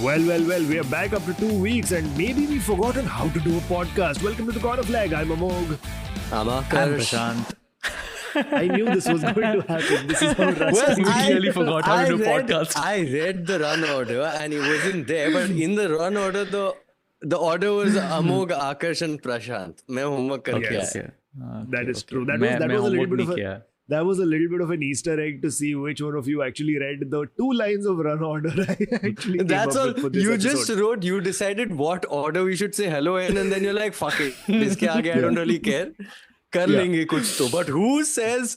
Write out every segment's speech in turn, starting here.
Well, we are back after 2 weeks and maybe we've forgotten how to do a podcast. Welcome to the Corner Flag. I'm Amogh. I'm And Aakarsh. Prashant. I knew this was going to happen. This is how Well, You clearly forgot how to do read, podcast. I read the run order and it wasn't there, but in the run order, the order was Amogh, Aakarsh and Prashant. मैं homework करके Yes. आया. That is true. That मैं was a little homework bit of नहीं a, किया. that was a little bit of an Easter egg to see which one of you actually read the 2 lines of run order I actually came That's up all. with for this You episode. just wrote, you decided what order we should say hello in, and then you're like, fuck it. इसके आगे I don't really care. कर Yeah. लेंगे कुछ तो. But who says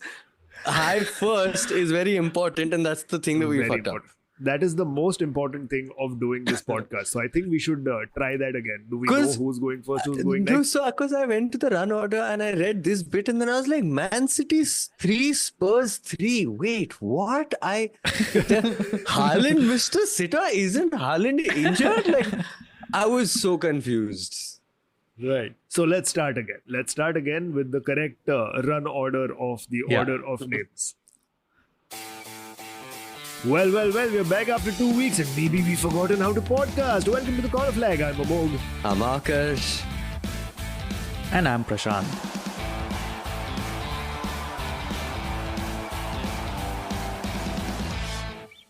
hi first is very important, and that's the thing that we Very fucked important. up. That is the most important thing of doing this podcast. So I think we should try that again. Do we know 'Cause, who's going first, who's going No, next? so because I went to the run order and I read this bit and then I was like, Man City's 3, Spurs 3. Wait, what? Haaland, Mr. Sitter, isn't Haaland injured? Like, I was so confused. Right. So let's start again. Let's start again with the correct run order of the Yeah. order of names. Well, we're back after 2 weeks and maybe we've forgotten how to podcast. Welcome to the Corner Flag. I'm Amogh. I'm Aakarsh. And I'm Prashant.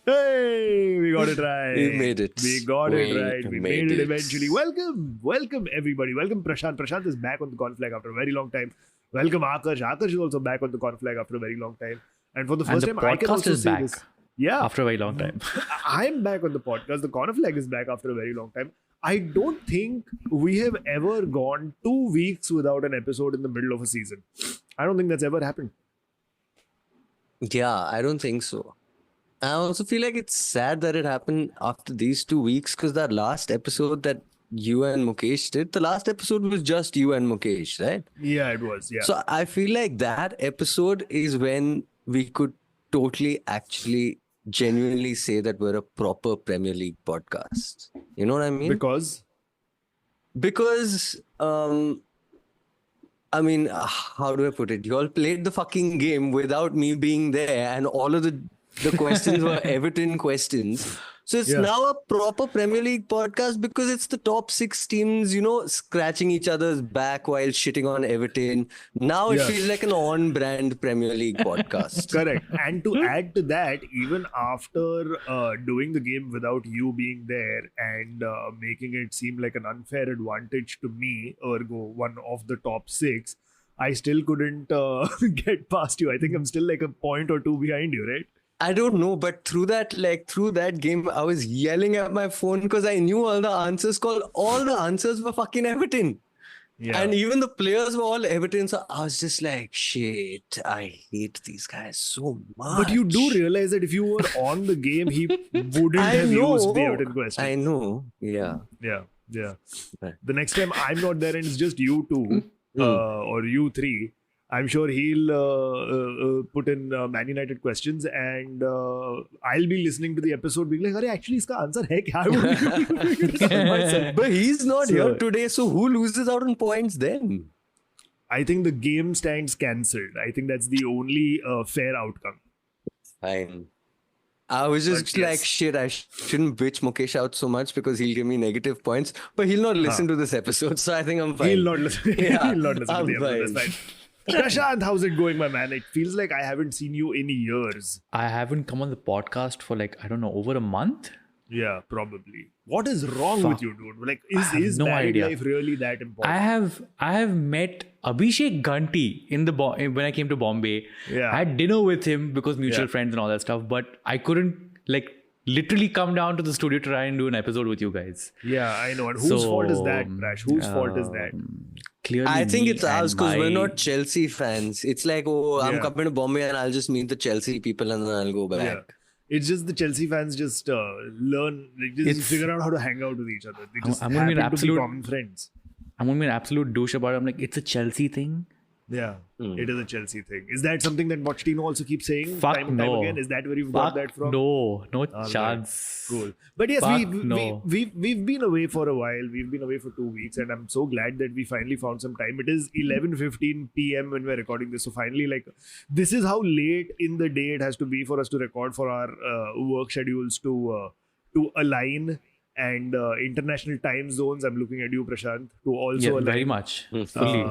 Hey, we got it right. We made it. We got it We right. We made made it it. eventually. Welcome everybody. Welcome Prashant. Prashant is back on the Corner Flag after a very long time. Welcome Aakarsh. Aakarsh is also back on the Corner Flag after a very long time. And for the And first the time, I can podcast also is say back. this. Yeah. After a very long time. I'm back on the podcast. The Corner Flag is back after a very long time. I don't think we have ever gone 2 weeks without an episode in the middle of a season. I don't think that's ever happened. Yeah, I don't think so. I also feel like it's sad that it happened after these 2 weeks because that last episode that you and Mukesh did, the last episode was just you and Mukesh, right? Yeah, it was. Yeah. So I feel like that episode is when we could totally actually genuinely say that we're a proper Premier League podcast. You know what I mean? Because Because I mean, how do I put it? You all played the fucking game without me being there, and all of the questions were Everton questions. So it's Yeah. now a proper Premier League podcast because it's the top 6 teams, scratching each other's back while shitting on Everton. Now it Yeah. feels like an on-brand Premier League podcast. correct. And to add to that, even after doing the game without you being there and making it seem like an unfair advantage to me, ergo one of the top 6, I still couldn't get past you. I think I'm still like a point or two behind you, right? I don't know, but through that game, I was yelling at my phone because I knew all the answers. All the answers were fucking Everton. Yeah. And even the players were all Everton. So I was just like, shit, I hate these guys so much. But you do realize that if you were on the game, he wouldn't have used the Everton question. I know. Yeah. Yeah. Right. The next time I'm not there and it's just you two or you three, I'm sure he'll put in Man United questions and I'll be listening to the episode being like, "Arey, actually, iska answer hai kya?" I wouldn't be able to figure it out myself. But he's not So- here today. So who loses out on points then? I think the game stands cancelled. I think that's the only fair outcome. Fine. I was just But yes. like, shit, I shouldn't bitch Mukesh out so much because he'll give me negative points. But he'll not listen to this episode. So I think I'm fine. He'll not listen. Yeah, He'll not listen to I'm the episode. That's fine. Prashant, how's it going, my man? It feels like I haven't seen you in years. I haven't come on the podcast for I don't know, over a month. Yeah, probably. What is wrong with you, dude? Like, have is no married idea. life really that important? I have met Abhishek Ganti in when I came to Bombay. Yeah. I had dinner with him because mutual Yeah. friends and all that stuff. But I couldn't literally come down to the studio to try and do an episode with you guys. Yeah, I know. And whose fault is that, Prash? Whose fault is that? Clearly, I think me it's ours and because we're my- not Chelsea fans. It's like, I'm Yeah. coming to Bombay and I'll just meet the Chelsea people and then I'll go back. Yeah. It's just the Chelsea fans just learn, they just It's- figure out how to hang out with each other. They just I'm gonna be an happen to be absolute- common friends. I'm gonna be an absolute douche about it. I'm like, it's a Chelsea thing. Yeah, it is a Chelsea thing. Is that something that Pochettino also keeps saying Fuck time and time no. again? Is that where you've got that from? No Right. chance. Cool. But yes, Fuck we've no. been away for a while. We've been away for 2 weeks, and I'm so glad that we finally found some time. It is 11:15 p.m. when we're recording this, so finally, this is how late in the day it has to be for us to record for our work schedules to align. and international time zones. I'm looking at you, Prashant, to also Yeah, align, very much. Fully.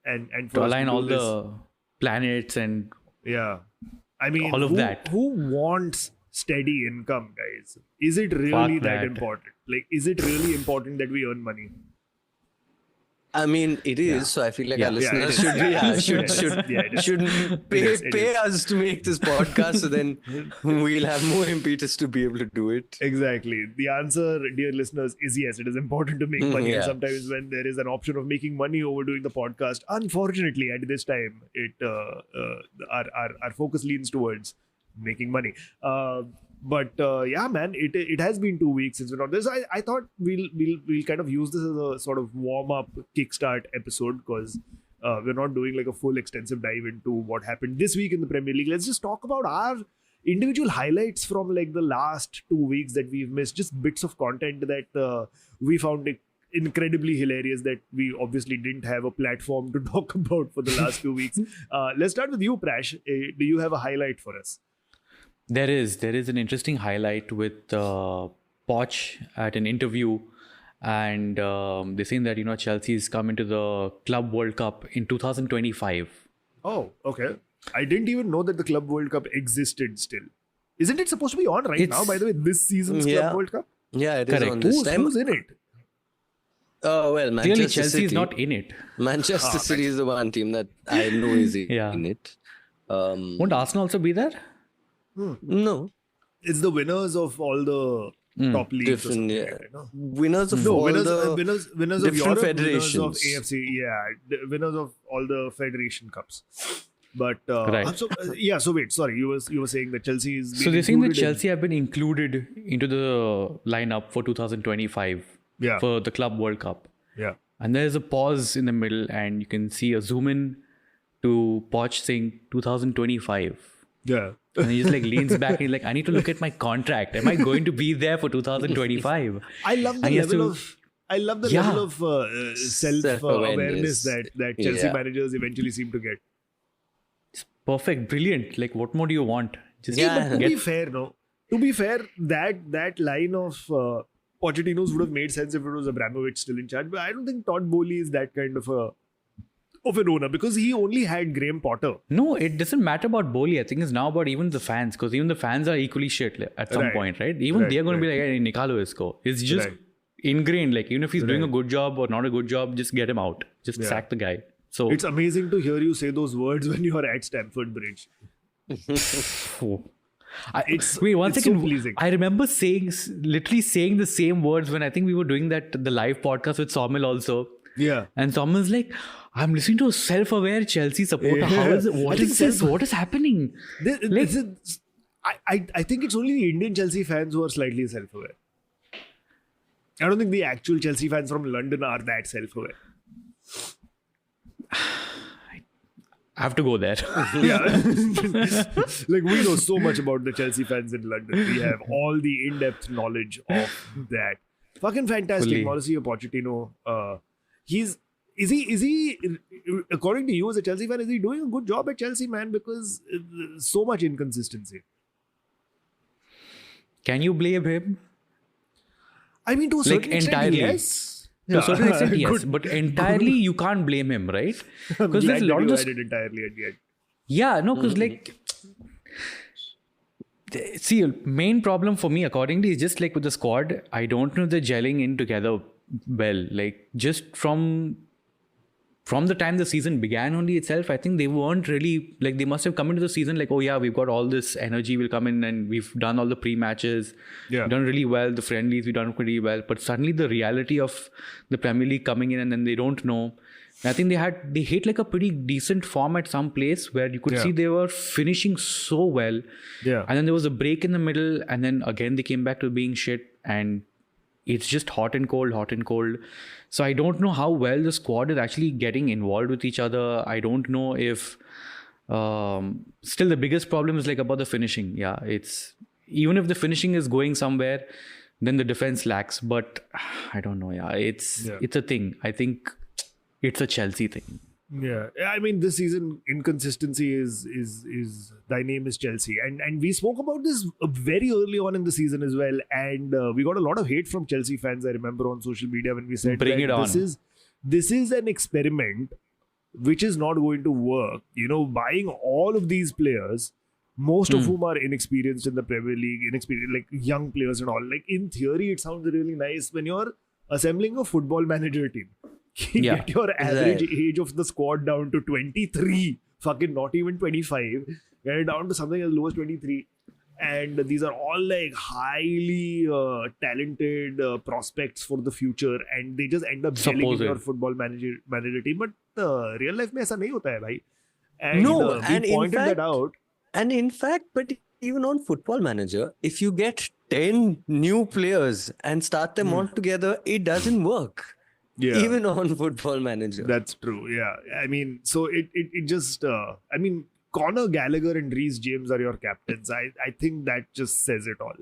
and To for us align do all this. the planets and Yeah. I mean, all of who, that. who wants steady income, guys? Is it really Fuck that that. important? Like, is it really important that we earn money? I mean, it is. So I feel like our Yeah, it listeners is. should, Yeah, should, it is. should, Yeah, it is. should It pay is. us to make this podcast, so then we'll have more impetus to be able to do it. Exactly. The answer, dear listeners, is yes. It is important to make money. Yeah. And sometimes when there is an option of making money over doing the podcast, unfortunately, at this time, our focus leans towards making money. But yeah, man, it has been 2 weeks since we're not this. I thought we'll kind of use this as a sort of warm up kickstart episode, because we're not doing like a full extensive dive into what happened this week in the Premier League. Let's just talk about our individual highlights from like the last 2 weeks that we've missed, just bits of content that we found it incredibly hilarious that we obviously didn't have a platform to talk about for the last 2 weeks. Let's start with you, Prash. Do you have a highlight for us? There is an interesting highlight with Poch at an interview, and they're saying that Chelsea's come into the Club World Cup in 2025. Oh, okay. I didn't even know that the Club World Cup existed still. Isn't it supposed to be on right now, by the way, this season's Club World Cup? Yeah, it is Correct. on this time. Who's in it? Oh, well, Clearly, Manchester Chelsea City. is not in it. Manchester City is the one team that I know is Yeah. in it. Won't Arsenal also be there? No. It's the winners of all the top leagues. Or Different, something yeah. like that, no? Winners of No, all winners, the winners of different Europe, federations. winners of AFC, winners of all the federation cups. But Right. So wait, sorry, you were saying that Chelsea is. So they're saying that Chelsea have been included into the lineup for 2025 Yeah. for the Club World Cup. Yeah. And there's a pause in the middle, and you can see a zoom in to Poch saying 2025. Yeah. And he just like leans back and he's like, I need to look at my contract. Am I going to be there for 2025? I love the And he has level to- of. I love the Yeah. level of self-awareness that Chelsea Yeah. managers eventually seem to get. It's perfect, brilliant. Like, what more do you want? Just Yeah. To get be fair, that line of Pochettino's would have made sense if it was Abramovich still in charge. But I don't think Todd Bowley is that kind of an owner, because he only had Graham Potter. No, it doesn't matter about Bowley. I think it's now about even the fans, because even the fans are equally shit at some Right. point, right? Even they're going to be Right. like, hey, Nikalo isko. It's just Right. ingrained. Like, even if he's doing a Right. good job or not a good job, just get him out. Just Yeah. sack the guy. So It's amazing to hear you say those words when you are at Stamford Bridge. wait, one it's second. so pleasing. I remember literally saying the same words when I think we were doing the live podcast with Somil also. Yeah. And Somil's like, I'm listening to a self-aware Chelsea supporter. Yeah. How is it? I What think is this? What is happening? I think it's only the Indian Chelsea fans who are slightly self-aware. I don't think the actual Chelsea fans from London are that self-aware. I have to go there. Yeah. Like, we know so much about the Chelsea fans in London. We have all the in-depth knowledge of that. Fucking fantastic. Fully. Mauricio Pochettino. Is he, according to you as a Chelsea fan, is he doing a good job at Chelsea, man? Because so much inconsistency. Can you blame him? I mean, to a certain extent, entirely. yes. To a certain extent, yes. Good. But entirely, you can't blame him, right? I'm Because glad there's a that lot of you this. added entirely at the end. Yeah, no, because see, main problem for me, accordingly, is just like with the squad. I don't know if they're gelling in together well. Like, just from the time the season began only itself, I think they weren't really, like, they must have come into the season like, oh yeah, we've got all this energy, we'll come in and we've done all the pre-matches, Yeah. we've done really well, the friendlies, we've done pretty well. But suddenly the reality of the Premier League coming in, and then they don't know. I think they hit like a pretty decent form at some place where you could Yeah. see they were finishing so well. Yeah. And then there was a break in the middle, and then again they came back to being shit, and it's just hot and cold. So I don't know how well the squad is actually getting involved with each other. I don't know if still the biggest problem is like about the finishing. Yeah, it's even if the finishing is going somewhere, then the defense lacks. But I don't know. Yeah, it's a thing. I think it's a Chelsea thing. Yeah, I mean this season inconsistency is thy name is Chelsea, and we spoke about this very early on in the season as well, and we got a lot of hate from Chelsea fans. I remember on social media when we said Bring that it on. this is an experiment which is not going to work. You know, buying all of these players, most of whom are inexperienced in the Premier League, inexperienced like young players and all. Like in theory, it sounds really nice when you're assembling a football manager team. Yeah. Get your average age of the squad down to 23, fucking not even 25, get it down to something as low as 23. And these are all like highly talented prospects for the future, and they just end up gelling in your football manager team. But real life में ऐसा नहीं होता है भाई. And No, we and in pointed that fact- out. And in fact, but even on Football Manager, if you get 10 new players and start them all together, it doesn't work. Yeah. Even on Football Manager. That's true. Yeah. I mean, so it just, I mean, Conor Gallagher and Reece James are your captains. I think that just says it all.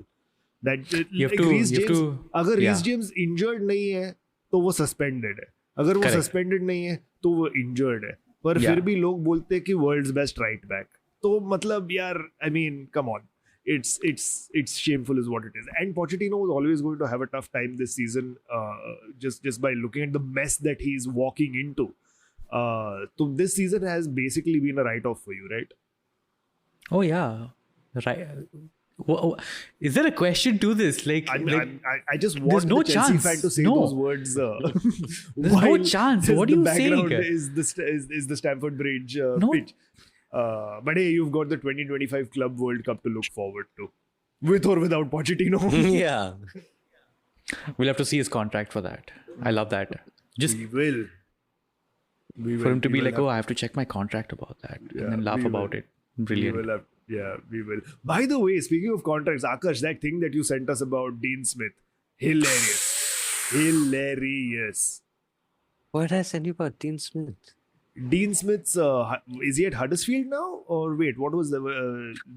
That Reece James, अगर Reece James injured नहीं है, तो वो suspended है. अगर वो suspended नहीं है, तो वो injured है. पर फिर भी लोग बोलते हैं कि world's best right back. तो मतलब यार, I mean, come on. It's shameful is what it is. And Pochettino was always going to have a tough time this season just by looking at the mess that he's walking into. So this season has basically been a write-off for you, right? Oh yeah, right. Is there a question to this? Like, I just want no the Chelsea chance. fan to say No. those words. There's no chance. What are you saying? Is the Stamford Bridge No. pitch. But hey, you've got the 2025 Club World Cup to look forward to. With or without Pochettino. Yeah. We'll have to see his contract for that. I love that. Just We will. for him to be like, oh, I have to check my contract about that, and then laugh about it. Brilliant. We will. By the way, speaking of contracts, Aakarsh, that thing that you sent us about Dean Smith, hilarious. What did I send you about Dean Smith? Dean Smith's, is he at Huddersfield now? Or wait, what was the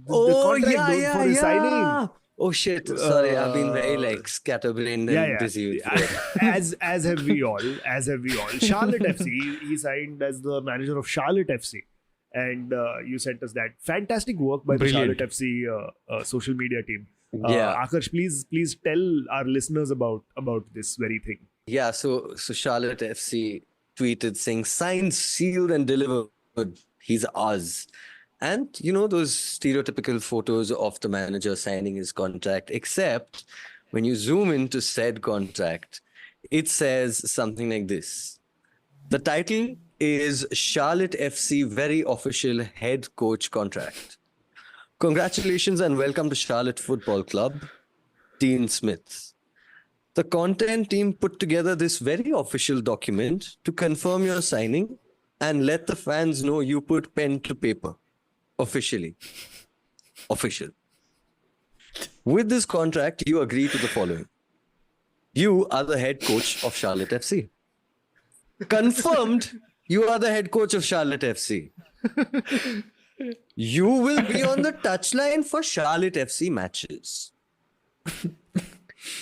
contract for his signing? Oh shit! Sorry, I've been very scatterbrained and busy with work. As have we all. Charlotte FC. He signed as the manager of Charlotte FC, and you sent us that fantastic work by Brilliant. the Charlotte FC social media team. Yeah. Aakarsh, please tell our listeners about this very thing. Yeah, so Charlotte FC tweeted saying, signed, sealed, and delivered. He's ours. And you know those stereotypical photos of the manager signing his contract, except when you zoom into said contract, it says something like this. The title is Charlotte FC Very Official Head Coach Contract. Congratulations and welcome to Charlotte Football Club, Dean Smith. The content team put together this very official document to confirm your signing and let the fans know you put pen to paper. Officially. Official. With this contract, you agree to the following. You are the head coach of Charlotte FC. Confirmed, you are the head coach of Charlotte FC. You will be on the touchline for Charlotte FC matches.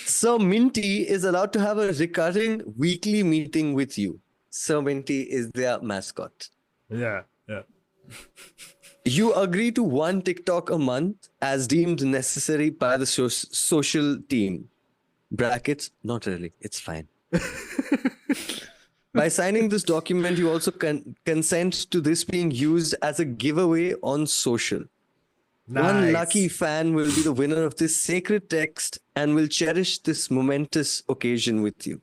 Sir Minty is allowed to have a recurring weekly meeting with you. Sir Minty is their mascot. Yeah. You agree to one TikTok a month as deemed necessary by the social team. Brackets, not really. It's fine. By signing this document, you also consent to this being used as a giveaway on social. Nice. One lucky fan will be the winner of this sacred text and will cherish this momentous occasion with you.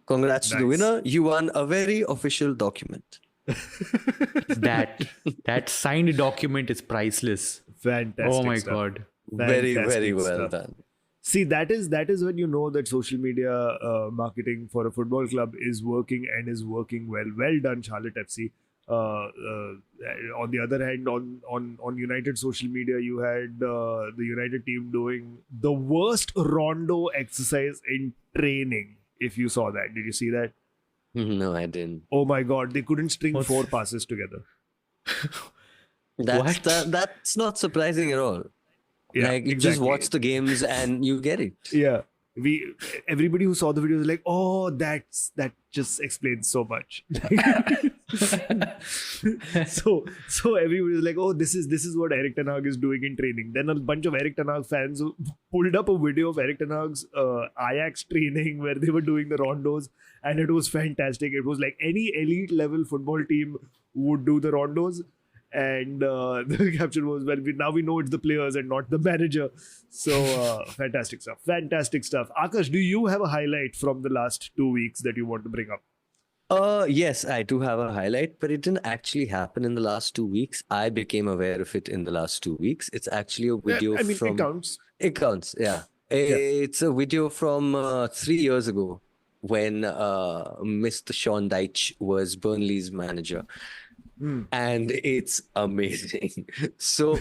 Congrats to the winner. You won a very official document. That signed document is priceless. Fantastic. Oh my stuff. God. Very, Fantastic very well stuff. done. See, that is when you know that social media marketing for a football club is working and is working well. Well done, Charlotte FC. On the other hand, on United social media, you had the United team doing the worst rondo exercise in training. If you saw that, did you see that? No, I didn't. Oh my God, they couldn't string 4 passes together. That's not surprising at all. Yeah, you just watch the games and you get it. Yeah. Everybody who saw the video was like, oh, that just explains so much. So everybody was like, oh, this is what Eric Ten Hag is doing in training. Then a bunch of Eric Ten Hag fans pulled up a video of Eric Ten Hag's Ajax training where they were doing the rondos, and it was fantastic. It was like any elite level football team would do the rondos. And the caption was, well, now we know it's the players and not the manager. So fantastic stuff. Akash, do you have a highlight from the last 2 weeks that you want to bring up? Yes, I do have a highlight, but it didn't actually happen in the last 2 weeks. I became aware of it in the last 2 weeks. It's actually a video it counts. It counts, yeah. It's a video from 3 years ago when Mr. Sean Dyche was Burnley's manager. And it's amazing. So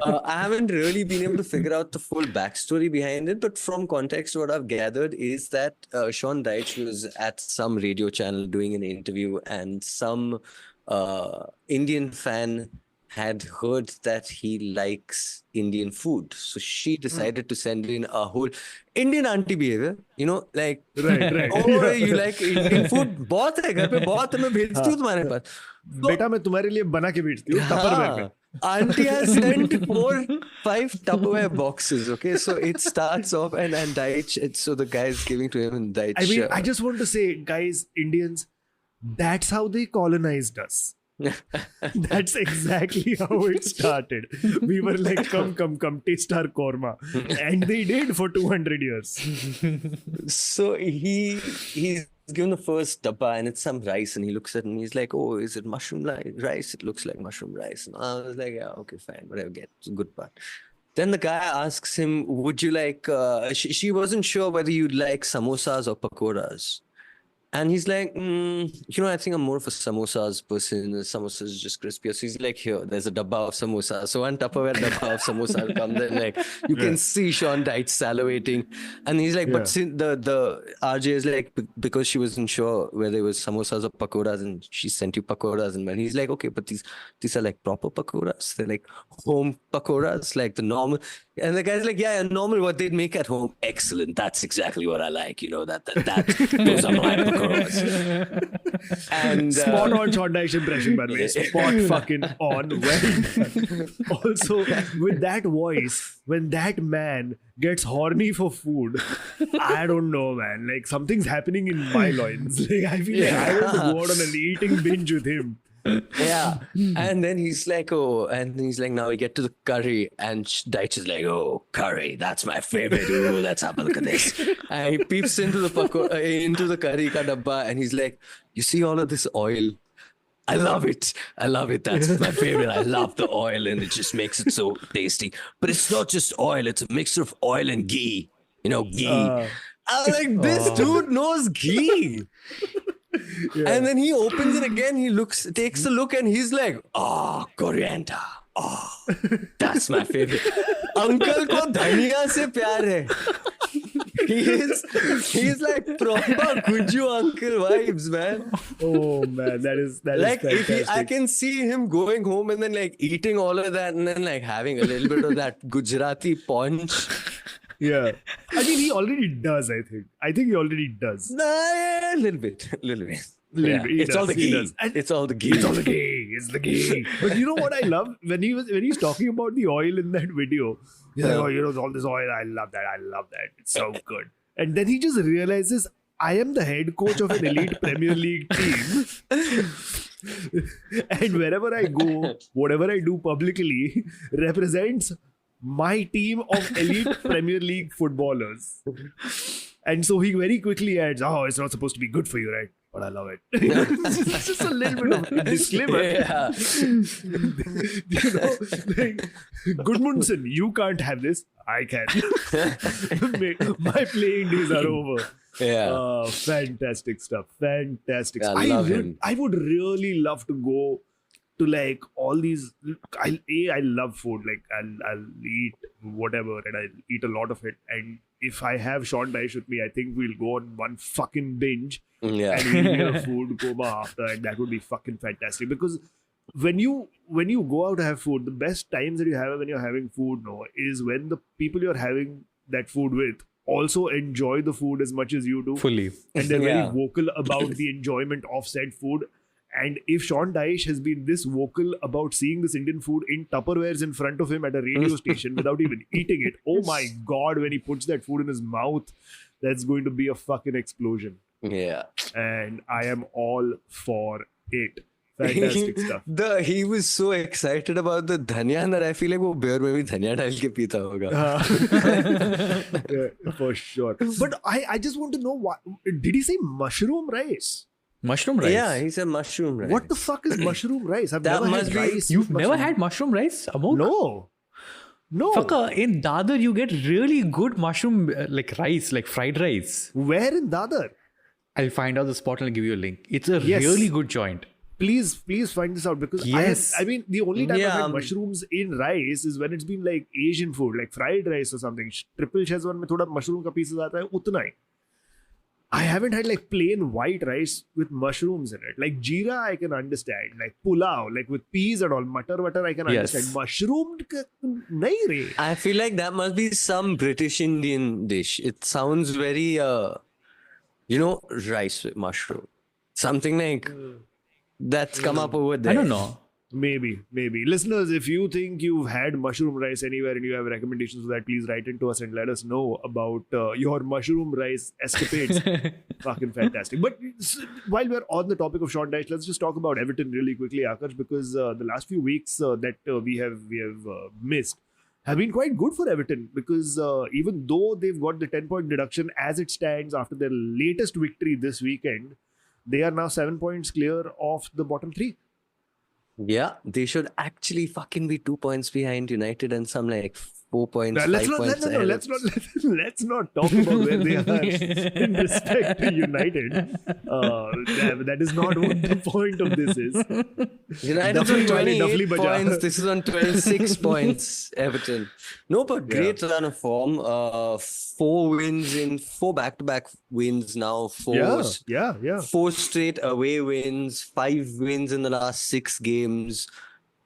I haven't really been able to figure out the full backstory behind it, but from context, what I've gathered is that Sean Dyche was at some radio channel doing an interview, and some Indian fan had heard that he likes Indian food. So she decided to send in a whole Indian auntie behavior, like, right. Oh, you like Indian food? बहुत है घर पे, बहुत है, मैं भेजती हूँ तुम्हारे पास. बेटा मैं तुम्हारे लिए बना के भेजती हूँ Tupperware में. Auntie has sent 4-5 Tupperware boxes. Okay, so it starts off and Dyche. So the guy is giving to him and Dyche. I mean, I just want to say, guys, Indians, that's how they colonized us. That's exactly how it started. We were like, come, taste our korma. And they did for 200 years. So he's given the first dabba and it's some rice, and he looks at it and he's like, oh, is it mushroom rice? It looks like mushroom rice. And I was like, yeah, okay, fine, whatever, get it's a good part. Then the guy asks him, would you like, she wasn't sure whether you'd like samosas or pakoras. And he's like, I think I'm more of a samosas person. Samosas is just crispier. So he's like, here, there's a dabba of samosa. So one Tupperware dabba of samosa comes, and like you can see Sean Dyche salivating. And he's like, but since the RJ is like, because she wasn't sure whether it was samosas or pakoras, and she sent you pakoras. And he's like, okay, but these are like proper pakoras. They're like home pakoras, like the normal. And the guy's like, yeah, normal what they'd make at home. Excellent. That's exactly what I like. That those are my pakoras. And spot on Sean Dyche impression, by the way. Spot fucking on. Well, also, with that voice, when that man gets horny for food, I don't know, man. Like, something's happening in my loins. Like, I feel like I want to go out on an eating binge with him. Yeah. And then he's like, now we get to the curry, and Dyche is like, oh, curry, that's my favorite. Oh, let's have a look at this. And he peeps into the curry ka dabba, and he's like, you see all of this oil? I love it. That's my favorite. I love the oil, and it just makes it so tasty. But it's not just oil, it's a mixture of oil and ghee. Ghee. I was like, this dude knows ghee. Yeah. And then he opens it again, takes a look, and he's like, oh, coriander. Oh, that's my favorite. Uncle ko Dhaniya se pyar hai. He's like proper Guju uncle vibes, man. Oh man, that is like fantastic. I can see him going home and then like eating all of that and then like having a little bit of that Gujarati punch. Yeah. I mean, he already does, I think. He already does. Nah, a little bit. It's all the ghee. It's all the ghee. It's the ghee. But you know what I love? When he's talking about the oil in that video, he's like, oh, all this oil, I love that. It's so good. And then he just realizes, I am the head coach of an elite Premier League team. And wherever I go, whatever I do publicly represents my team of elite Premier League footballers. And so he very quickly adds, oh, it's not supposed to be good for you, right? But I love it. It's just a little bit of a disclaimer. Yeah. Gudmundsson, you can't have this. I can. My playing days are over. Yeah. Fantastic stuff. Fantastic stuff. I love him. I would really love to go to like all these. I love food. Like I'll eat whatever, and I'll eat a lot of it. And if I have Sean Dyche with me, I think we'll go on one fucking binge. Yeah. And we'll get a food coma after, and that would be fucking fantastic. Because when you go out to have food, the best times that you have when you're having food, is when the people you're having that food with also enjoy the food as much as you do. Fully. And they're very vocal about the enjoyment of said food. And if Sean Dyche has been this vocal about seeing this Indian food in Tupperwares in front of him at a radio station without even eating it, oh my God, when he puts that food in his mouth, that's going to be a fucking explosion. Yeah. And I am all for it. Fantastic stuff. He was so excited about the dhania that I feel like वो beer में भी धनिया डाल के पीता होगा. Yeah, for sure. But I just want to know, what did he say? Mushroom rice? Mushroom rice? Yeah, he said mushroom rice. What the fuck is mushroom rice? I've That never must had be- rice. You've with never mushroom. had mushroom rice, Amogh? No. Fucker, in Dadar you get really good mushroom like rice, like fried rice. Where in Dadar? I'll find out the spot and I'll give you a link. It's a Yes. really good joint. Please find this out, because Yes. I mean, the only time I've Yeah, had mushrooms in rice is when it's been like Asian food, like fried rice or something. Triple Szechuan में थोड़ा mushroom का pieces आता है, उतना ही. I haven't had like plain white rice with mushrooms in it. Like jeera, I can understand. Like pulao, like with peas and all. Matar, I can Yes. understand. Mushroom, nahi re. I feel like that must be some British Indian dish. It sounds very, rice with mushroom. Something like that's come up over there. I don't know. Maybe. Listeners, if you think you've had mushroom rice anywhere and you have recommendations for that, please write into us and let us know about your mushroom rice escapades. Fucking fantastic. But while we're on the topic of Sean Dyche, let's just talk about Everton really quickly, Aakarsh, because the last few weeks that we have missed have been quite good for Everton, because even though they've got the 10-point deduction as it stands after their latest victory this weekend, they are now 7 points clear of the bottom three. Yeah, they should actually fucking be 2 points behind United and some like 4 points, Now, 5 points ahead. let's not talk about where they are in respect to United. That is not what the point of this is. United Duffy on wale, 28 Duffy baja. points. This is on 26 points, Everton. No, but great run of form. 4 back-to-back wins now. Yeah. 4 straight away wins, 5 wins in the last 6 games.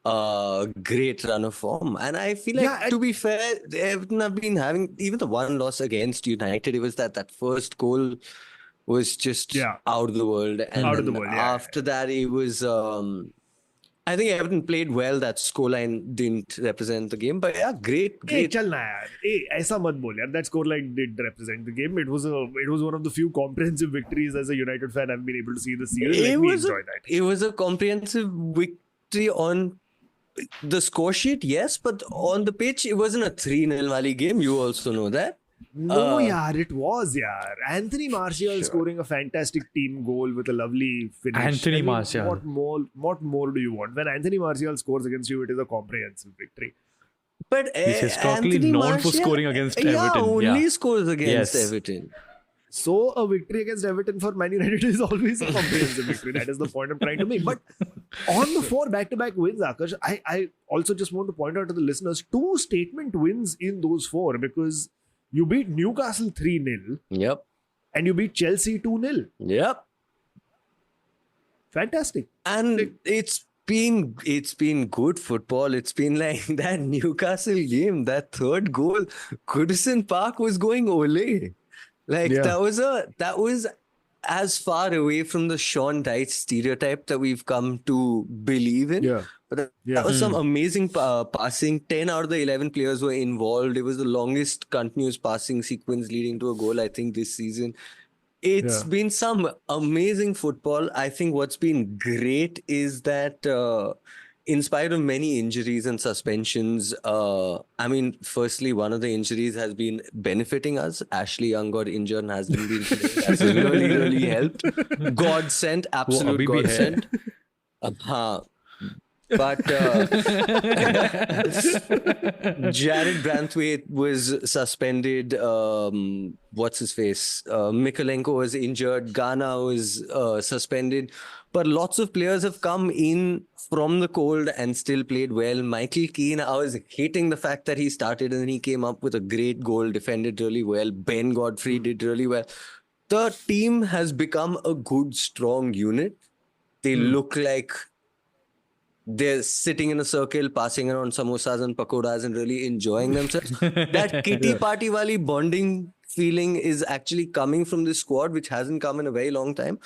Great run of form. And I feel like, to be fair, Everton have been having even the one loss against United. It was that first goal was just out of the world. And Out of the world, yeah. after that, it was... I think Everton played well. That scoreline didn't represent the game. But yeah, great. Hey, चल ना यार. Hey, ऐसा मत बोल यार. That scoreline did represent the game. It was one of the few comprehensive victories as a United fan I've been able to see this year. Let me enjoy that. It was a comprehensive victory on the score sheet, yes, but on the pitch, it wasn't a 3-0 wali game. You also know that. No, yaar, it was, yaar. Anthony Martial scoring a fantastic team goal with a lovely finish. Anthony Martial. What more do you want? When Anthony Martial scores against you, it is a comprehensive victory. But He's historically Anthony known Martial, for scoring against yeah, Everton. only scores against Yes. Everton. So a victory against Everton for Man United is always a comprehensive victory. That is the point I'm trying to make. But on the 4 back-to-back wins, Aakarsh, I also just want to point out to the listeners 2 statement wins in those 4, because you beat Newcastle 3-0 Yep. and you beat Chelsea 2-0. Yep. Fantastic. And it's been good football. It's been like that Newcastle game, that third goal, Goodison Park was going ole. Like that was as far away from the Sean Dyche stereotype that we've come to believe in. Yeah. But that was some amazing passing. 10 out of the 11 players were involved. It was the longest continuous passing sequence leading to a goal, I think, this season. It's been some amazing football. I think what's been great is that in spite of many injuries and suspensions, firstly, one of the injuries has been benefiting us. Ashley Young got injured and hasn't been playing. That's really, really helped. God sent, absolute God sent. But Jared Branthwaite was suspended. What's his face? Mikolenko was injured. Ghana was suspended. But lots of players have come in from the cold and still played well. Michael Keane, I was hating the fact that he started and then he came up with a great goal, defended really well. Ben Godfrey did really well. The team has become a good, strong unit. They look like they're sitting in a circle, passing around samosas and pakoras and really enjoying themselves. That kitty party wali bonding feeling is actually coming from this squad, which hasn't come in a very long time.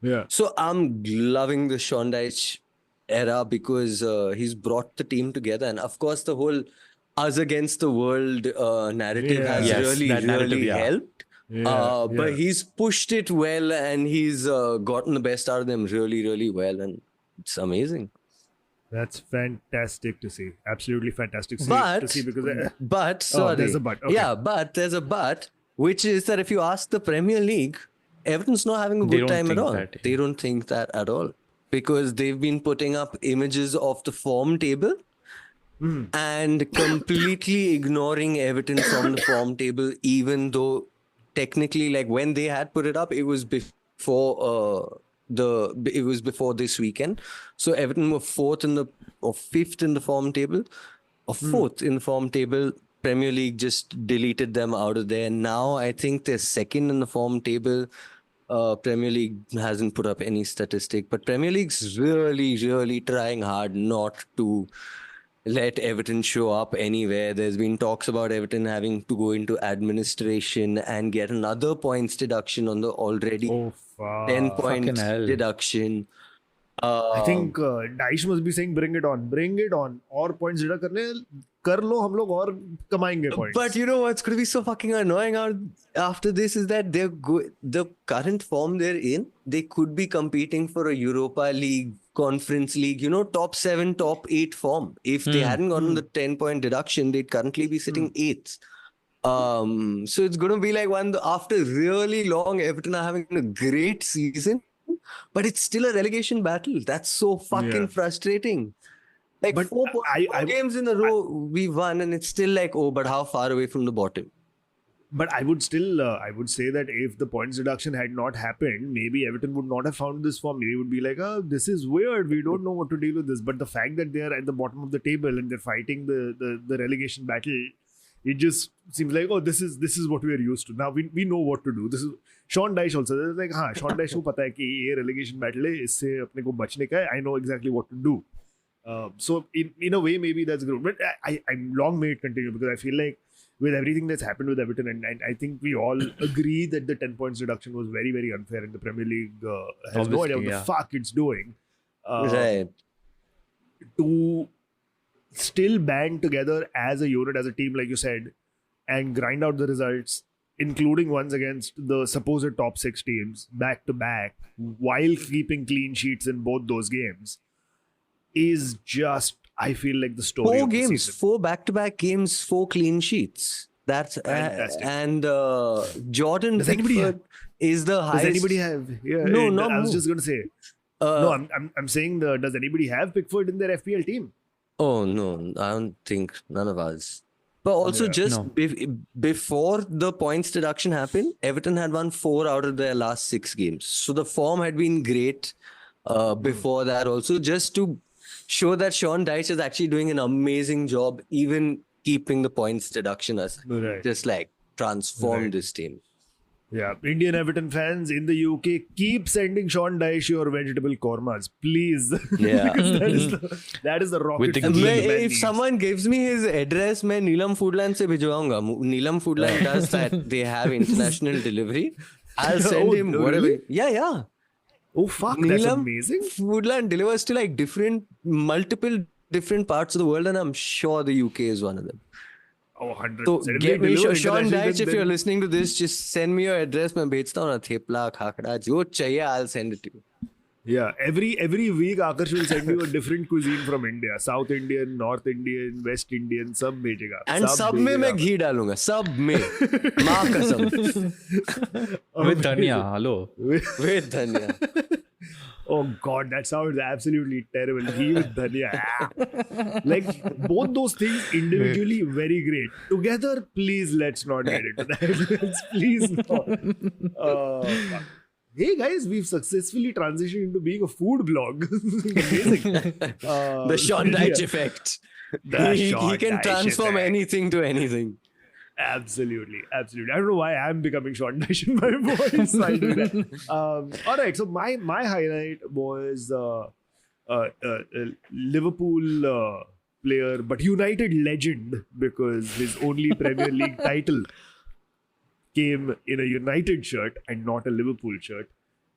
Yeah. So I'm loving the Sean Dyche era because he's brought the team together, and of course the whole us against the world narrative Yeah. has Yes, really that narrative, really yeah. helped. Yeah. But he's pushed it well, and he's gotten the best out of them really really well, and it's amazing. That's fantastic to see. Absolutely fantastic to see But because sorry, there's a but. Okay. yeah, but there's a but, which is that if you ask the Premier League, Everton's not having a They good don't time at think all. that, yeah. They don't think that at all because they've been putting up images of the form table and completely ignoring Everton from the form table, even though technically, like when they had put it up, it was before this weekend. So Everton were fifth in the form table, or fourth in the form table. Premier League just deleted them out of there. Now I think they're second in the form table. Premier League hasn't put up any statistic, but Premier League's really, really trying hard not to let Everton show up anywhere. There's been talks about Everton having to go into administration and get another points deduction on the already Oh, fuck. 10 Fucking point hell. deduction. I think Dyche must be saying, bring it on. और points जरा कर लो हम लोग और कमाएंगे points. But you know what's going to be so fucking annoying after this is that the current form they're in, they could be competing for a Europa League, Conference League, top 7, top 8 form. If they hadn't gotten the 10-point deduction, they'd currently be sitting 8th. So it's going to be like after really long, Everton are having a great season, but it's still a relegation battle. That's so fucking frustrating. Like But four I- games in a row we won, and it's still like, oh, but how far away from the bottom? But I would still, I would say that if the points deduction had not happened, maybe Everton would not have found this form. Maybe it would be like, oh, this is weird. We don't know what to deal with this. But the fact that they are at the bottom of the table and they're fighting the relegation battle, it just seems like, oh, this is what we are used to. Now we know what to do. This is Sean Dyche also. They're like, हाँ, Sean Dyche को पता है कि ये relegation battle है, इससे अपने को बचने का है. I know exactly what to do. So in a way, maybe that's good. But I'm long may it continue because I feel like with everything that's happened with Everton, and I think we all agree that the 10 points reduction was very, very unfair, and the Premier League has no idea what the fuck it's doing. Right. To still band together as a unit, as a team, like you said, and grind out the results, including ones against the supposed top 6 teams back to back, while keeping clean sheets in both those games, is just, I feel like the story. 4 games, 4 back-to-back games, 4 clean sheets. That's fantastic. And Jordan Does anybody Pickford is the highest. Does anybody have? Yeah, No, not I was me. just going to say. No, I'm saying does anybody have Pickford in their FPL team? Oh no, I don't think none of us. But also just before the points deduction happened, Everton had won 4 out of their last 6 games. So the form had been great before that also, just to show that Sean Dyche is actually doing an amazing job, even keeping the points deduction as just like transformed this team. Yeah, Indian Everton fans in the UK, keep sending Sean Dyche your vegetable kormas, please. Yeah. Because that is the rocket With the fuel ghee. the man if needs. someone gives me his address, मैं नीलम फूडलैंड से भिजवाऊंगा. नीलम फूडलैंड does that. They have international delivery. I'll send him whatever. Really? Yeah. Oh fuck, that's amazing. Foodland delivers to like multiple different parts of the world, and I'm sure the UK is one of them. Oh, 100%. So If get they me deliver Sean international, Dyche, if you're listening to this, just send me your address. मैं भेजता हूँ ना थेपला खाकड़ा जो चाहिए, I'll send it to you. Yeah, every week Aakarsh will send you a different cuisine from India. South Indian, North Indian, West Indian, सब भेजेगा. And सब में मैं घी डालूंगा, सब में. माँ कसम. With Dhaniya, hello. With Dhaniya. Oh God, that sounds absolutely terrible. Ghee with dhaniya. Like both those things individually very great. Together, please let's not get into that. Please not. Hey guys, we've successfully transitioned into being a food blog. Amazing. The Sean Dyche effect. He can transform anything to anything. Absolutely. I don't know why I'm becoming Sean Dyche in my voice. I'll do that. All right. So my highlight was Liverpool player, but United legend, because his only Premier League title came in a United shirt and not a Liverpool shirt.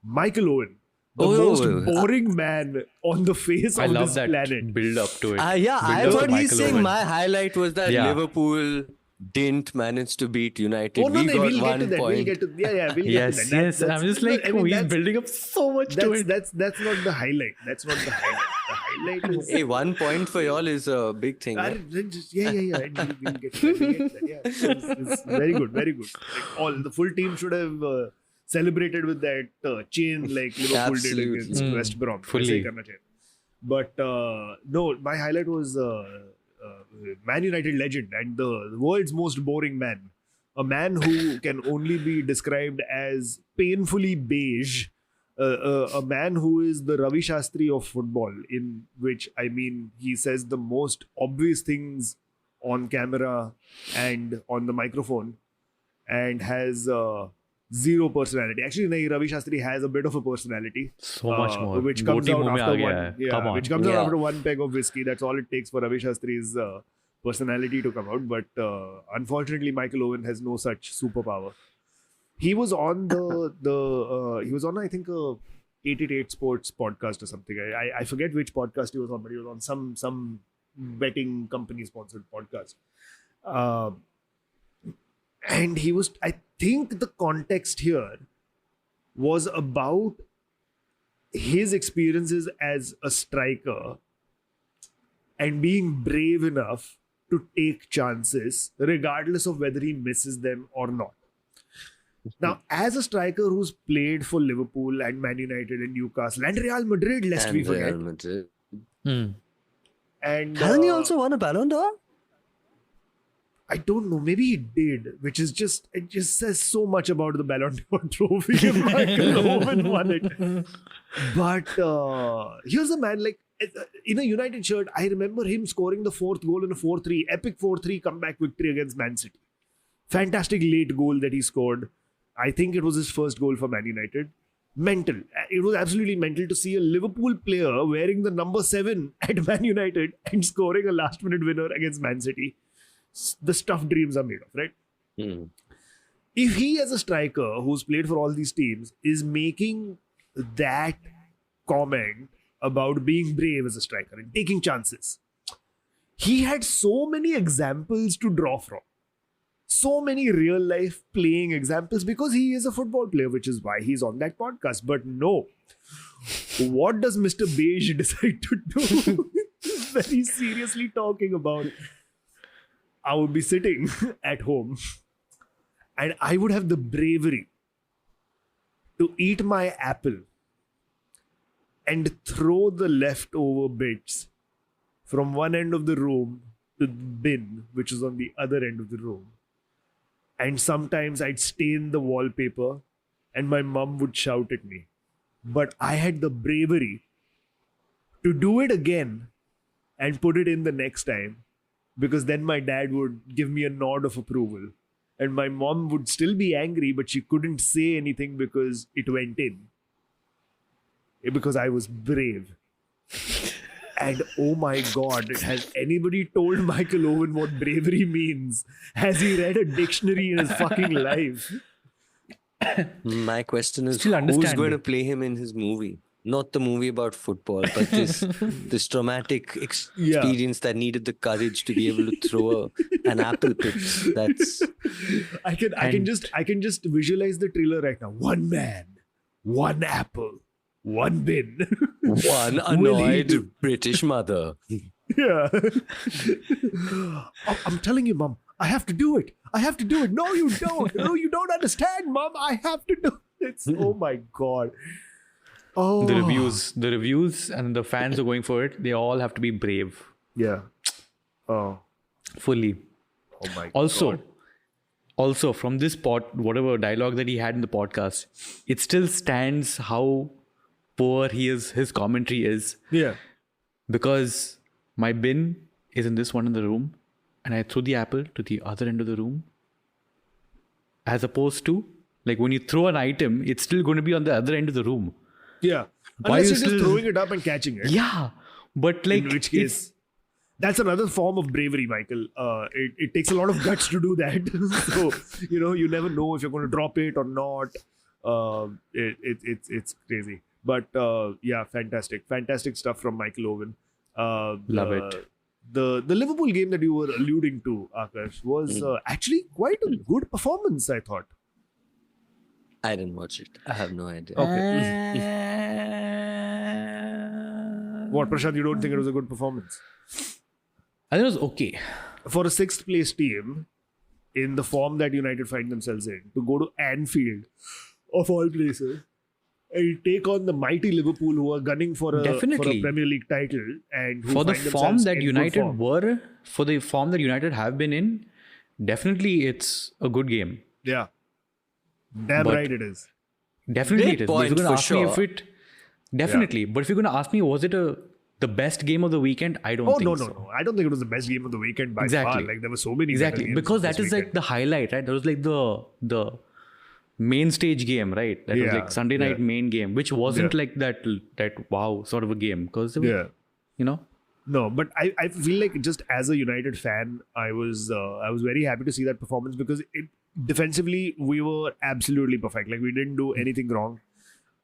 Michael Owen, The most boring man on the face I of love this that planet. build up to it. I Build up thought to he's Michael saying Owen. my highlight was that Yeah. Liverpool didn't manage to beat United. Oh no, we got we'll get 1 to that. point. We'll get to we'll Yes, get to that. yes. I'm just like, he's building up so much to it. That's not the highlight. That's not the highlight. The highlight is Hey, 1 point for y'all is a big thing. Yeah. We'll get to that. We'll get to that. Yeah, it's very good, very good. Like the full team should have celebrated with that chain like Liverpool Absolutely. did against West Brom. Fully. ऐसे ही करना चाहिए. But no, my highlight was Man United legend and the world's most boring man. A man who can only be described as painfully beige. A man who is the Ravi Shastri of football, in which, I mean, he says the most obvious things on camera and on the microphone and has zero personality. Actually, nahi, Ravi Shastri has a bit of a personality. So much more. Which comes Goatee out मुंह में after आ गया one. है. Yeah, Come on. which comes out Yeah. after one peg of whiskey. That's all it takes for Ravi Shastri's personality to come out. But unfortunately, Michael Owen has no such superpower. He was on he was on, I think, 888 Sports podcast or something. I forget which podcast he was on, but he was on some betting company sponsored podcast. And he was, I think the context here was about his experiences as a striker and being brave enough to take chances regardless of whether he misses them or not. Now, as a striker who's played for Liverpool and Man United and Newcastle and Real Madrid, lest we And forget. Real Madrid. And Hasn't he also won a Ballon d'Or? I don't know. Maybe he did, which is just, it just says so much about the Ballon d'Or trophy if Michael Owen won it. But here's a man, like, in a United shirt, I remember him scoring the fourth goal in a 4-3, epic 4-3 comeback victory against Man City. Fantastic late goal that he scored. I think it was his first goal for Man United. Mental. It was absolutely mental to see a Liverpool player wearing the number 7 at Man United and scoring a last minute winner against Man City. The stuff dreams are made of, right? If he, as a striker who's played for all these teams, is making that comment about being brave as a striker and taking chances, he had so many examples to draw from. So many real life playing examples because he is a football player, which is why he's on that podcast. But no, what does Mr. Beige decide to do? Very seriously talking about, I would be sitting at home and I would have the bravery to eat my apple and throw the leftover bits from one end of the room to the bin, which is on the other end of the room. And sometimes I'd stain the wallpaper and my mum would shout at me. But I had the bravery to do it again and put it in the next time, because then my dad would give me a nod of approval. And my mom would still be angry, but she couldn't say anything because it went in. Because I was brave. And oh my God, has anybody told Michael Owen what bravery means? Has he read a dictionary in his fucking life? My question is, Still who's understand going to it. play him in his movie? Not the movie about football, but this traumatic experience that needed the courage to be able to throw an apple pit. That's I can just visualize the trailer right now. One man, one apple, one bin. one Will he annoyed do? British mother. Yeah. I'm telling you, Mom, I have to do it. I have to do it. No, you don't. No, you don't understand, Mom. I have to do it. Oh my God. Oh. The reviews and the fans are going for it. They all have to be brave. Yeah. Oh. Fully. Oh my Also, God. also from this whatever dialogue that he had in the podcast, it still stands how poor his commentary is. Yeah. Because my bin is in this one in the room and I threw the apple to the other end of the room. As opposed to, like, when you throw an item, it's still going to be on the other end of the room. Yeah. Why Unless you you're just still- throwing it up and catching it. Yeah. But like, In which case, that's another form of bravery, Michael. It takes a lot of guts to do that. So, you never know if you're going to drop it or not. It's crazy. But yeah, fantastic stuff from Michael Owen. Love it. The Liverpool game that you were alluding to, Akash, was actually quite a good performance, I thought. I didn't watch it. I have no idea. Okay. What, Prashant, you don't think it was a good performance? I think it was okay. For a 6th place team, in the form that United find themselves in, to go to Anfield, of all places, and take on the mighty Liverpool who are gunning for a Premier League title, and who for the find form themselves that in United good form. were, for the form that United have been in, definitely it's a good game. Yeah. Damn But- right it is. Definitely Great it is. But if point, you're going to for ask me if sure. it... Definitely. But if you're going to ask me, was it the best game of the weekend? I don't Oh, think no. so. I don't think it was the best game of the weekend by Exactly. far. Like, there were so many better Exactly. games Because this that is like weekend. the highlight, right? That was like the main stage game, right? That was Yeah, like Sunday night yeah. main game, which wasn't Yeah. like that wow sort of a game. Because, you know... No, but I feel like just as a United fan, I was very happy to see that performance because defensively we were absolutely perfect. Like, we didn't do anything wrong.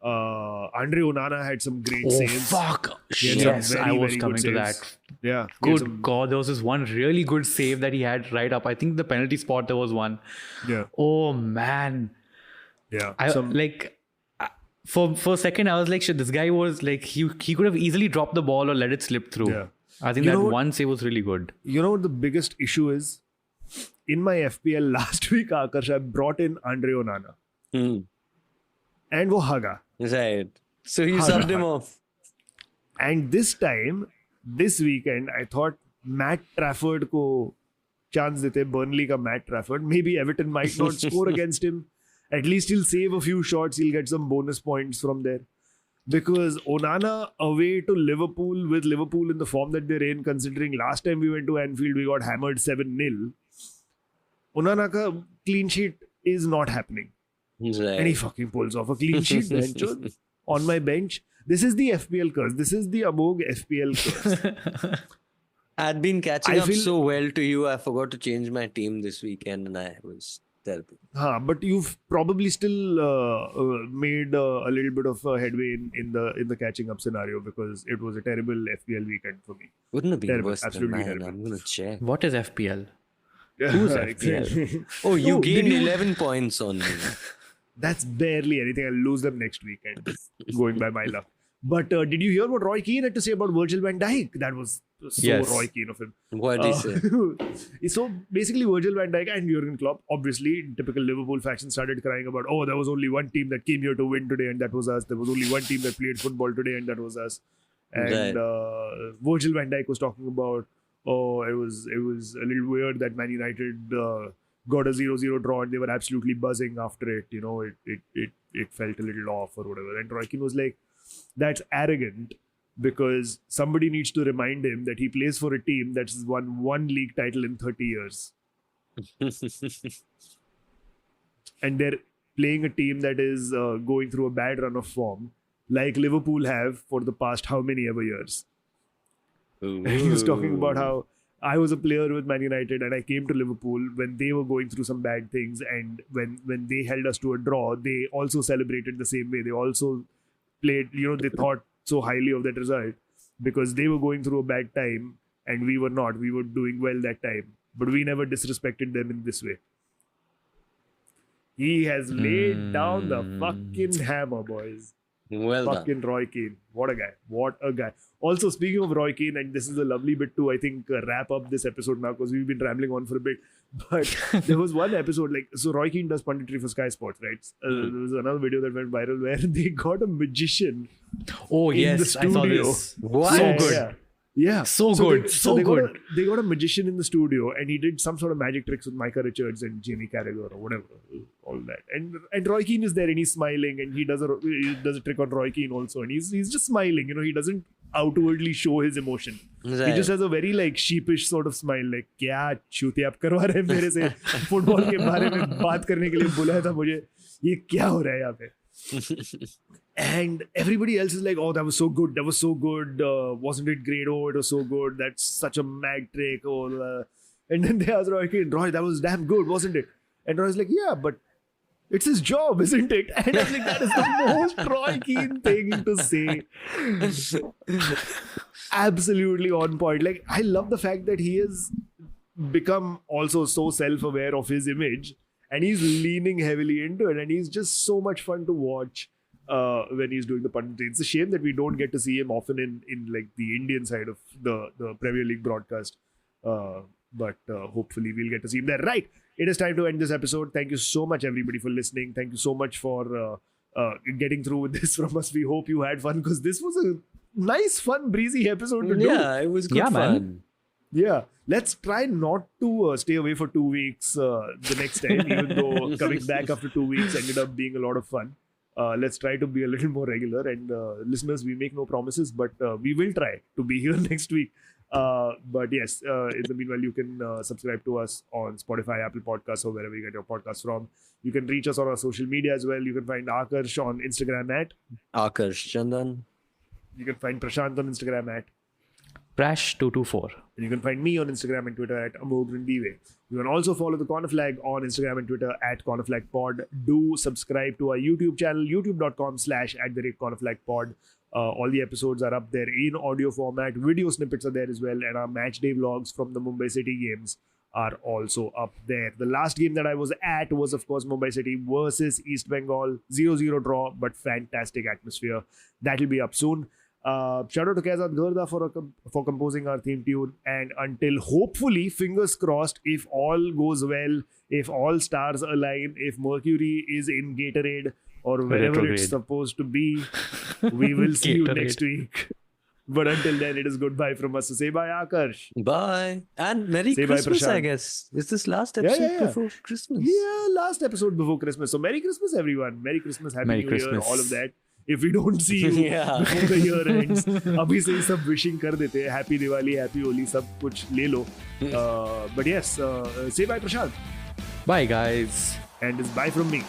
Andre Onana had some great Oh, saves. fuck. He had some Yes, very, I was very coming good to saves. that. Yeah. he had Good some- God, there was this one really good save that he had right up. I think the penalty spot, there was one. Yeah. Oh, man. Yeah. For a second, I was like, shit, this guy was like, he could have easily dropped the ball or let it slip through. Yeah. I think You that know what- one save was really good. You know what the biggest issue is? In my FPL last week, Aakarsh, I brought in Andre Onana. Hmm. And wo haga. Right. So you subbed him off. And this time, this weekend, I thought Matt Trafford ko chance dete, Burnley ka Matt Trafford. Maybe Everton might not score against him. At least he'll save a few shots. He'll get some bonus points from there. Because Onana away to Liverpool, with Liverpool in the form that they're in, considering last time we went to Anfield, we got hammered 7-0. Onana ka clean sheet is not happening. Right. And he fucking pulls off a clean sheet bench on my bench. This is the FPL curse. This is the Amogh FPL curse. I'd been catching I up feel- so well to you, I forgot to change my team this weekend and I was terrible. But you've probably still made a little bit of headway in the catching up scenario because it was a terrible FPL weekend for me. Wouldn't have been Terrible, worse than absolutely mine. terrible. I'm going to check. What is FPL? Who's FPL? Oh, you Oh, gained did you- 11 points on me. That's barely anything. I'll lose them next weekend, going by my luck. But did you hear what Roy Keane had to say about Virgil van Dijk? That was so Yes. Roy Keane of him. What did he say? So basically, Virgil van Dijk and Jurgen Klopp, obviously, in typical Liverpool fashion, started crying about, oh, there was only one team that came here to win today, and that was us. There was only one team that played football today, and that was us. And Virgil van Dijk was talking about, oh, it was a little weird that Man United got a 0-0 draw, and they were absolutely buzzing after it. You know, it felt a little off or whatever. And Roy Keane was like, that's arrogant. Because somebody needs to remind him that he plays for a team that's won one league title in 30 years. And they're playing a team that is going through a bad run of form, like Liverpool have for the past how many ever years. And he was talking about how I was a player with Man United and I came to Liverpool when they were going through some bad things. And when they held us to a draw, they also celebrated the same way. They also played, they thought so highly of that result because they were going through a bad time and we were not. We were doing well that time, but we never disrespected them in this way. He has laid down the fucking hammer, boys. Well done. Fucking Roy Keane. What a guy. What a guy. Also, speaking of Roy Keane, and this is a lovely bit to, I think, wrap up this episode now because we've been rambling on for a bit. But there was one episode, so Roy Keane does punditry for Sky Sports, right? There was another video that went viral where they got a magician. Oh, In the yes, I saw studio. this. What? So Yeah, good. yeah. Yeah. So good, They, so they good. They got a magician in the studio and he did some sort of magic tricks with Micah Richards and Jamie Carragher or whatever, all that. And Roy Keane is there and he's smiling and he does a trick on Roy Keane also and he's just smiling. He doesn't outwardly show his emotion. He Right. just has a very sheepish sort of smile, like क्या चूतिया आप करवा रहे हैं मेरे से football के बारे में बात करने के लिए बुलाया था मुझे ये क्या हो रहा है यहाँ पे. And everybody else is like, oh, that was so good. Wasn't it great? Oh, it was so good. That's such a mag trick. And then they asked Roy Keane, Roy, that was damn good, wasn't it? And Roy's like, yeah, but It's his job, isn't it? And I think that is the most Troy Keane thing to say. Absolutely on point. Like, I love the fact that he has become also so self-aware of his image, and he's leaning heavily into it, and he's just so much fun to watch when he's doing the punditry. It's a shame that we don't get to see him often in like the Indian side of the Premier League broadcast. But hopefully we'll get to see him there. Right. It is time to end this episode. Thank you so much, everybody, for listening. Thank you so much for getting through with this from us. We hope you had fun, because this was a nice, fun, breezy episode to do. Yeah, it was good fun. Man. Yeah. Let's try not to stay away for 2 weeks the next time, even though coming back after 2 weeks ended up being a lot of fun. Let's try to be a little more regular. And listeners, we make no promises, but we will try to be here next week. But yes, in the meanwhile, you can subscribe to us on Spotify, Apple Podcasts, or wherever you get your podcasts from. You can reach us on our social media as well. You can find Aakarsh on Instagram at Aakarsh Chandan. You can find Prashant on Instagram at Prash224. And you can find me on Instagram and Twitter at Amogh. You can also follow the Corner Flag on Instagram and Twitter at CornerFlagPod. Do subscribe to our YouTube channel, youtube.com/@cornerflagpod. All the episodes are up there in audio format. Video snippets are there as well. And our match day vlogs from the Mumbai City games are also up there. The last game that I was at was, of course, Mumbai City versus East Bengal. 0-0 draw, but fantastic atmosphere. That'll be up soon. Shout out to Kazad Gurda for composing our theme tune. And until, hopefully, fingers crossed, if all goes well, if all stars align, if Mercury is in Gatorade or wherever it's supposed to be, we will see you next week. But until then, it is goodbye from us. So say bye, Aakarsh. Bye. And Merry Say bye, Christmas, I Prashant. guess. Is this last episode before Christmas? Yeah, last episode before Christmas. So Merry Christmas, everyone. Merry Christmas, Happy Merry New Year, Christmas. all of that. If we don't see you Yeah. before the year ends, अभी से ही सब wishing कर देते हैं. Happy Diwali, Happy Holi, सब कुछ ले लो. But yes, say bye, Prashant. Bye, guys. And it's bye from me.